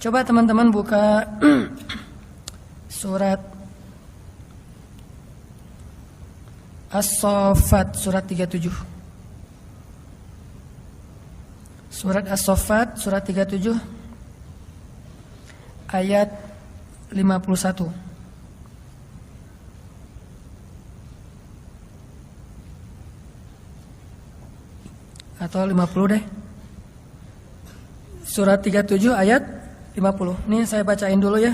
Coba teman-teman buka surat As-Saffat surat 37. Surat As-Saffat surat 37 ayat 51. Atau 50 deh. Surat 37 ayat 50. Ini saya bacain dulu ya.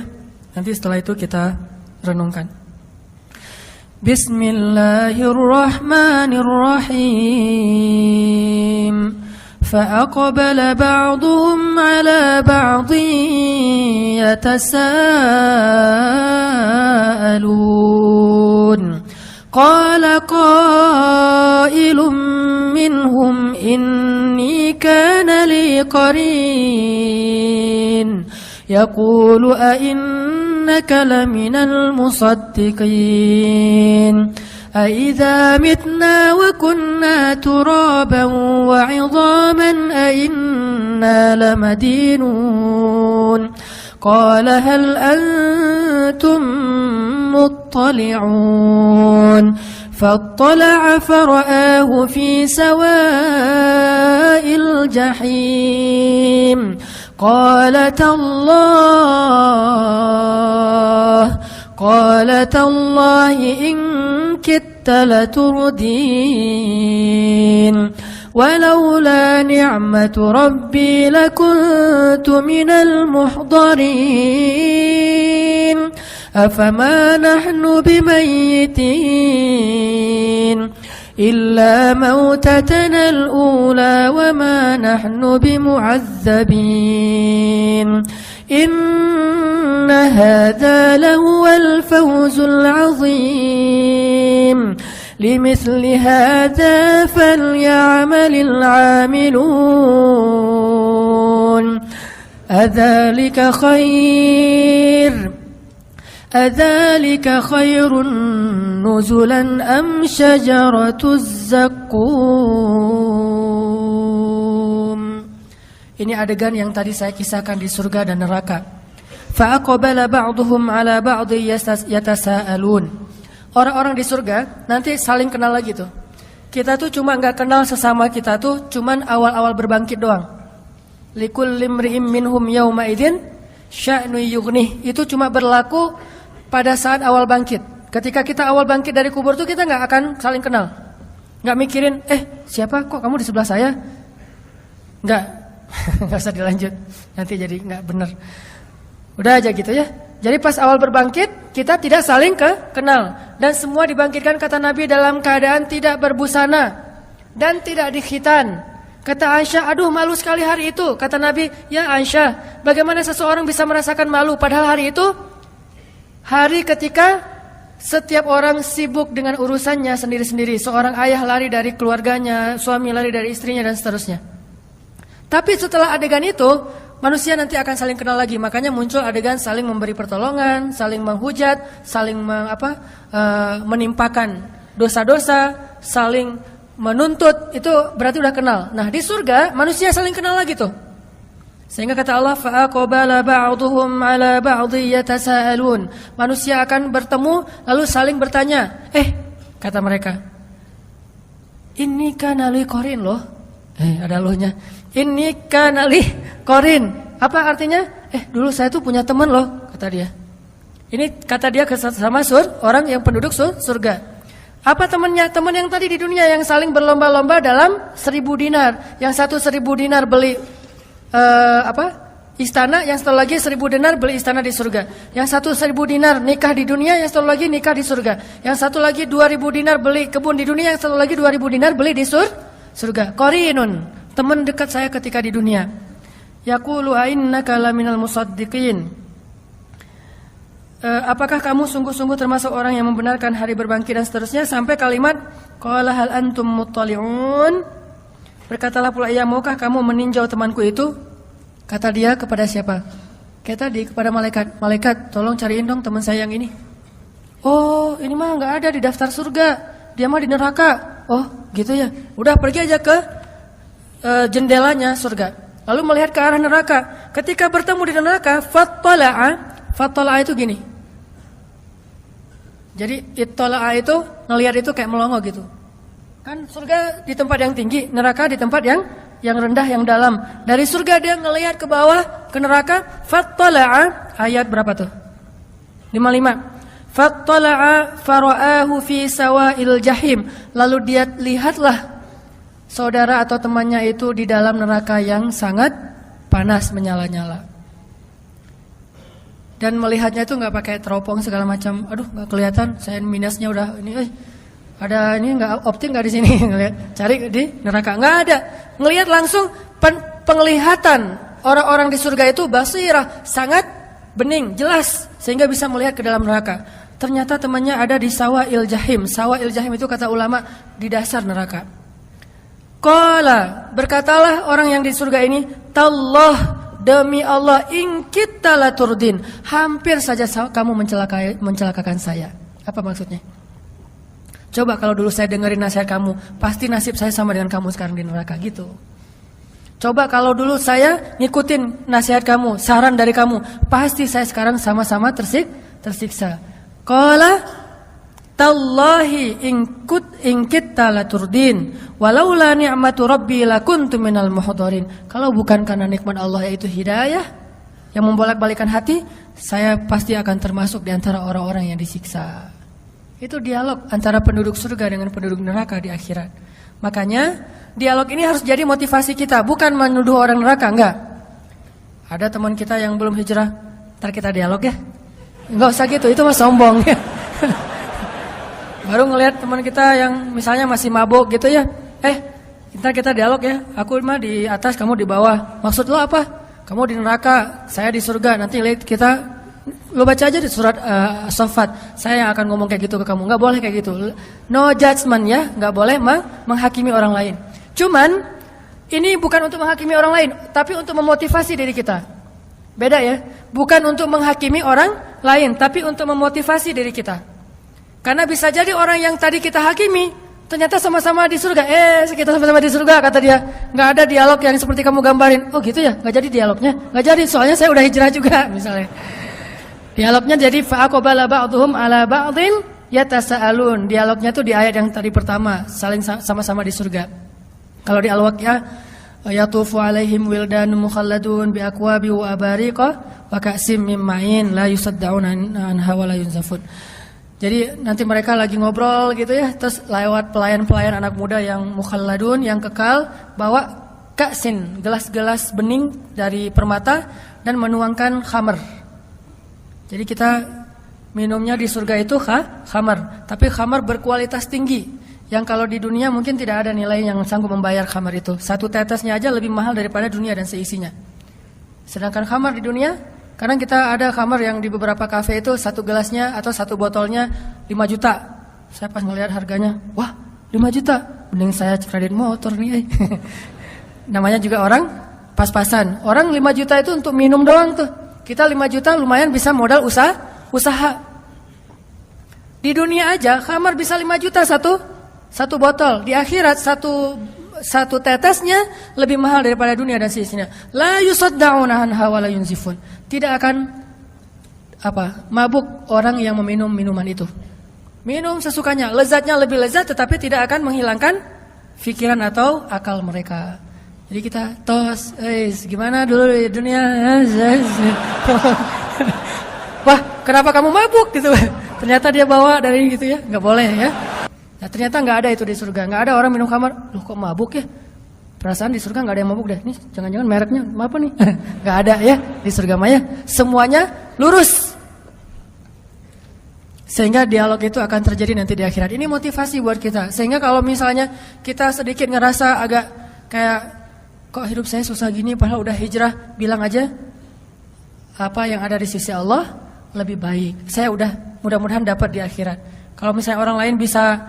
Nanti setelah itu kita renungkan. Bismillahirrahmanirrahim. فأقبل بعضهم على بعض يتساءلون قال قائل منهم إني كان لي قرين يقول أئنك لمن المصدقين أإذا متنا وكنا ترابا وعظاما أئنا لمدينون قال هل أنتم مطلعون فاطلع فرآه في سواء الجحيم قال تالله إن كدت لتردين ولولا نعمة ربي لكنت من المحضرين أفما نحن بميتين إلا موتتنا الأولى وما نحن بمعذبين إن هذا لهو الفوز العظيم لمثل هذا فليعمل العاملون أذلك خير نزلا أم شجرة الزقوم. Ini adegan yang tadi saya kisahkan di surga dan neraka. Fa'aqbala ba'duhum 'ala ba'dhi yatasaalun. Orang-orang di surga nanti saling kenal lagi tuh. Kita tuh cuma enggak kenal sesama kita tuh cuman awal-awal berbangkit doang. Likulli imri'in minhum yawma idzin sya'nu yughnih. Itu cuma berlaku pada saat awal bangkit. Ketika kita awal bangkit dari kubur tuh kita enggak akan saling kenal. Enggak mikirin, siapa kok kamu di sebelah saya? Enggak. Nggak usah dilanjut, nanti jadi nggak benar. Udah aja gitu ya. Jadi pas awal berbangkit kita tidak saling kenal dan semua dibangkitkan kata Nabi dalam keadaan tidak berbusana dan tidak dikhitan. Kata Aisyah, aduh malu sekali hari itu. Kata Nabi, ya Aisyah, bagaimana seseorang bisa merasakan malu padahal hari itu hari ketika setiap orang sibuk dengan urusannya sendiri-sendiri. Seorang ayah lari dari keluarganya, suami lari dari istrinya dan seterusnya. Tapi setelah adegan itu, manusia nanti akan saling kenal lagi. Makanya muncul adegan saling memberi pertolongan, saling menghujat, saling menimpakan dosa-dosa, saling menuntut. Itu berarti udah kenal. Nah, di surga manusia saling kenal lagi tuh. Sehingga kata Allah, fa'aqbala ba'duhum 'ala ba'dhi yatasaalun. Manusia akan bertemu lalu saling bertanya. Kata mereka, ini kana li qarin loh. Ada lohnya. Ini kana li qarin. Apa artinya? Dulu saya tuh punya teman loh, kata dia. Ini kata dia sama orang yang penduduk surga. Apa temannya? Teman yang tadi di dunia yang saling berlomba-lomba dalam 1000 dinar. Yang satu 1000 dinar beli istana, yang satu lagi 1000 dinar beli istana di surga. Yang satu 1000 dinar nikah di dunia, yang satu lagi nikah di surga. Yang satu lagi 2000 dinar beli kebun di dunia, yang satu lagi 2000 dinar beli di surga. Qarinun, teman dekat saya ketika di dunia. Yaqulu ainnaka laminal musaddiqin. Apakah kamu sungguh-sungguh termasuk orang yang membenarkan hari berbangkit dan seterusnya sampai kalimat qala hal antum muttali'un. Berkatalah pula ia, maukah kamu meninjau temanku itu? Kata dia kepada siapa? Kayak tadi kepada malaikat. Malaikat, tolong cariin dong teman saya yang ini. Oh, ini mah enggak ada di daftar surga. Dia mah di neraka. Oh, gitu ya. Udah pergi aja ke jendelanya surga. Lalu melihat ke arah neraka. ketika bertemu di neraka, fattala'a itu gini. Jadi ittala'a itu ngelihat itu kayak melongo gitu. Kan surga di tempat yang tinggi, neraka di tempat yang rendah, yang dalam. Dari surga dia ngelihat ke bawah, ke neraka. Fattala'a, ayat berapa tuh? 55. Fattala'a fara'ahu fi sawa'il jahim. Lalu dia lihatlah saudara atau temannya itu di dalam neraka yang sangat panas, menyala-nyala. Dan melihatnya itu nggak pakai teropong segala macam. Aduh, nggak kelihatan. Saya minusnya udah ini. Ada ini nggak optik nggak di sini? Ngelihat, cari di neraka nggak ada. Ngelihat langsung penglihatan orang-orang di surga itu basirah, sangat bening, jelas, sehingga bisa melihat ke dalam neraka. Ternyata temannya ada di sawa'il jahim. Sawa'il jahim itu kata ulama di dasar neraka. Qala, berkatalah orang yang di surga ini, tallah, demi Allah, in kita laturdin, hampir saja kamu mencelakakan saya. Apa maksudnya? Coba kalau dulu saya dengerin nasihat kamu, pasti nasib saya sama dengan kamu sekarang di neraka gitu. Coba kalau dulu saya ngikutin nasihat kamu, saran dari kamu, pasti saya sekarang sama-sama tersiksa. Qala tallahi in kita laturdin walaula ni'matu rabbi lakuntu minal muhdharin. Kalau bukan karena nikmat Allah yaitu hidayah yang membolak-balikan hati, saya pasti akan termasuk di antara orang-orang yang disiksa. Itu dialog antara penduduk surga dengan penduduk neraka di akhirat. Makanya dialog ini harus jadi motivasi kita, bukan menuduh orang neraka, enggak. Ada teman kita yang belum hijrah, ntar kita dialog ya. Enggak usah gitu, itu mah sombong ya. Baru ngelihat teman kita yang misalnya masih mabuk gitu ya. Ntar kita dialog ya. Aku mah di atas, kamu di bawah. Maksud lo apa? Kamu di neraka, saya di surga. Nanti lihat kita, lo baca aja di surat As-Saffat. Saya yang akan ngomong kayak gitu ke kamu. Nggak boleh kayak gitu. No judgment ya. Nggak boleh menghakimi orang lain. Cuman ini bukan untuk menghakimi orang lain, tapi untuk memotivasi diri kita. Beda ya. Bukan untuk menghakimi orang lain, tapi untuk memotivasi diri kita. Karena bisa jadi orang yang tadi kita hakimi ternyata sama-sama di surga. Kita sama-sama di surga kata dia. Nggak ada dialog yang seperti kamu gambarin. Oh gitu ya, nggak jadi dialognya. Nggak jadi, soalnya saya udah hijrah juga misalnya. Dialognya jadi fa'aqbala ba'dhum ala ba'dhin yatasaalun. Dialognya tuh di ayat yang tadi pertama, saling sama-sama di surga. Kalau di Al-Waqiah, yatufu alaihim wildan mukhalladun bi akwabi wa abariqa wa ka'sim min ma'in la yusaddauna anha wa la yunzafun. Jadi nanti mereka lagi ngobrol gitu ya, terus lewat pelayan-pelayan anak muda yang mukhalladun, yang kekal, bawa ka'sin, gelas-gelas bening dari permata dan menuangkan khamar. Jadi kita minumnya di surga itu khamar, tapi khamar berkualitas tinggi. Yang kalau di dunia mungkin tidak ada nilai yang sanggup membayar khamar itu. Satu tetesnya aja lebih mahal daripada dunia dan seisinya. Sedangkan khamar di dunia, kadang kita ada khamar yang di beberapa kafe itu satu gelasnya atau satu botolnya 5 juta. Saya pas ngelihat harganya, wah 5 juta, mending saya kredit motor nih. Namanya juga orang pas-pasan. Orang 5 juta itu untuk minum doang tuh. Kita 5 juta lumayan bisa modal usaha. Di dunia aja khamar bisa 5 juta satu botol. Di akhirat satu tetesnya lebih mahal daripada dunia dan seisinya. La yusaddauna anha wa la yunzifun. Tidak akan mabuk orang yang meminum minuman itu. Minum sesukanya, lezatnya lebih lezat, tetapi tidak akan menghilangkan pikiran atau akal mereka. Jadi kita tos, gimana dulu di dunia? Wah, kenapa kamu mabuk gitu? Ternyata dia bawa dari gitu ya, nggak boleh ya. Nah, ternyata nggak ada itu di surga, nggak ada orang minum khamar. Loh kok mabuk ya? Perasaan di surga nggak ada yang mabuk deh. Nih jangan-jangan mereknya apa nih? Nggak ada ya di surga Maya. Semuanya lurus. Sehingga dialog itu akan terjadi nanti di akhirat. Ini motivasi buat kita. Sehingga kalau misalnya kita sedikit ngerasa agak kayak kok hidup saya susah gini, padahal udah hijrah, bilang aja apa yang ada di sisi Allah lebih baik. Saya udah mudah-mudahan dapat di akhirat. Kalau misalnya orang lain bisa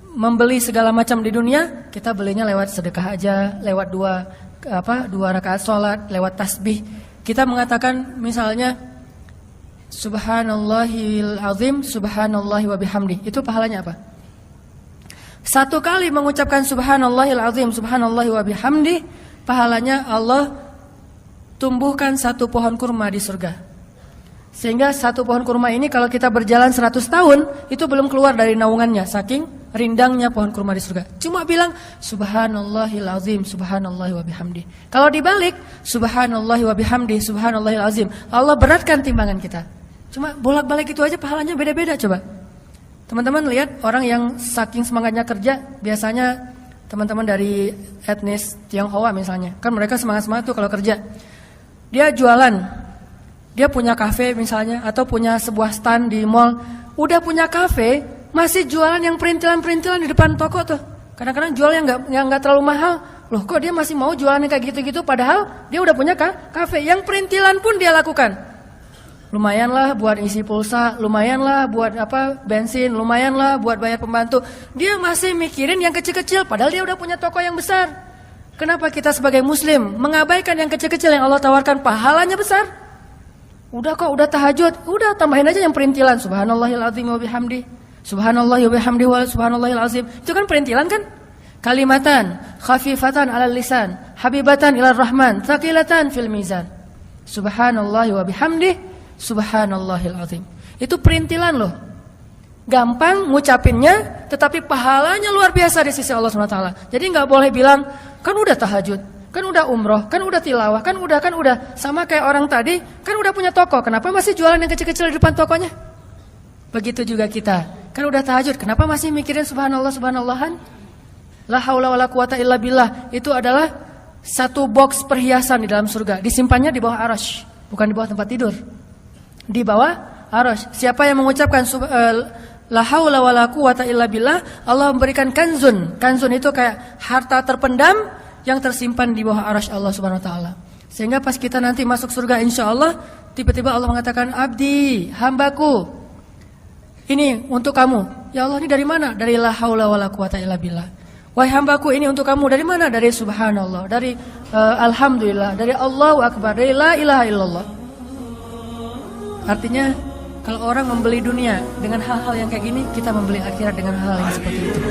membeli segala macam di dunia, kita belinya lewat sedekah aja, lewat dua rakaat sholat, lewat tasbih. Kita mengatakan misalnya Subhanallahil azim, subhanallahi wa bihamdi. Itu pahalanya apa? Satu kali mengucapkan Subhanallahil azim, subhanallahi wa bihamdi, pahalanya Allah tumbuhkan satu pohon kurma di surga. Sehingga satu pohon kurma ini kalau kita berjalan 100 tahun, itu belum keluar dari naungannya, saking rindangnya pohon kurma di surga. Cuma bilang, subhanallahil azim, subhanallahi wa bihamdi. Kalau dibalik, subhanallahi wa bihamdi, subhanallahil azim, Allah beratkan timbangan kita. Cuma bolak-balik itu aja pahalanya beda-beda coba. Teman-teman lihat orang yang saking semangatnya kerja, biasanya teman-teman dari etnis Tionghoa misalnya, kan mereka semangat-semangat tuh kalau kerja. Dia jualan, dia punya kafe misalnya, atau punya sebuah stand di mall. Udah punya kafe, masih jualan yang perintilan-perintilan di depan toko tuh. Kadang-kadang jual yang nggak terlalu mahal. Loh kok dia masih mau jualan yang kayak gitu-gitu, padahal dia udah punya kafe. Yang perintilan pun dia lakukan. Lumayanlah buat isi pulsa, lumayanlah buat bensin, lumayanlah buat bayar pembantu. Dia masih mikirin yang kecil-kecil, padahal dia udah punya toko yang besar. Kenapa kita sebagai muslim mengabaikan yang kecil-kecil yang Allah tawarkan pahalanya besar? Udah kok, udah tahajud, udah tambahin aja yang perintilan. Subhanallahil azim wa bihamdi, subhanallahi wa bihamdi wa subhanallahil azim. Itu kan perintilan kan? Kalimatan khafifatan 'alal lisan, habibatan ilar rahman, thaqilatan fil mizan. Subhanallahi wa bihamdi, subhanallahil azim. Itu perintilan loh. Gampang ngucapinnya, tetapi pahalanya luar biasa di sisi Allah SWT. Jadi nggak boleh bilang, kan udah tahajud, kan udah umroh, kan udah tilawah, kan udah. Sama kayak orang tadi, kan udah punya toko, kenapa masih jualan yang kecil-kecil di depan tokonya? Begitu juga kita, kan udah tahajud, kenapa masih mikirin subhanallah, subhanallahan? La haula wala quwata illa billah. Itu adalah satu box perhiasan di dalam surga, disimpannya di bawah arasy, bukan di bawah tempat tidur. Di bawah arasy. Siapa yang mengucapkan la haula wala quwata illa billah, Allah memberikan kanzun. Kanzun itu kayak harta terpendam yang tersimpan di bawah arasy Allah Subhanahu wa taala. Sehingga pas kita nanti masuk surga insyaallah, tiba-tiba Allah mengatakan, "Abdi, hambaku, ini untuk kamu." Ya Allah, ini dari mana? Dari la haula wala quwata illa billah. Wahai hambaku, ini untuk kamu. Dari mana? Dari subhanallah, dari alhamdulillah, dari Allahu akbar, dari la ilaha illallah. Artinya kalau orang membeli dunia dengan hal-hal yang kayak gini, kita membeli akhirat dengan hal-hal yang seperti itu.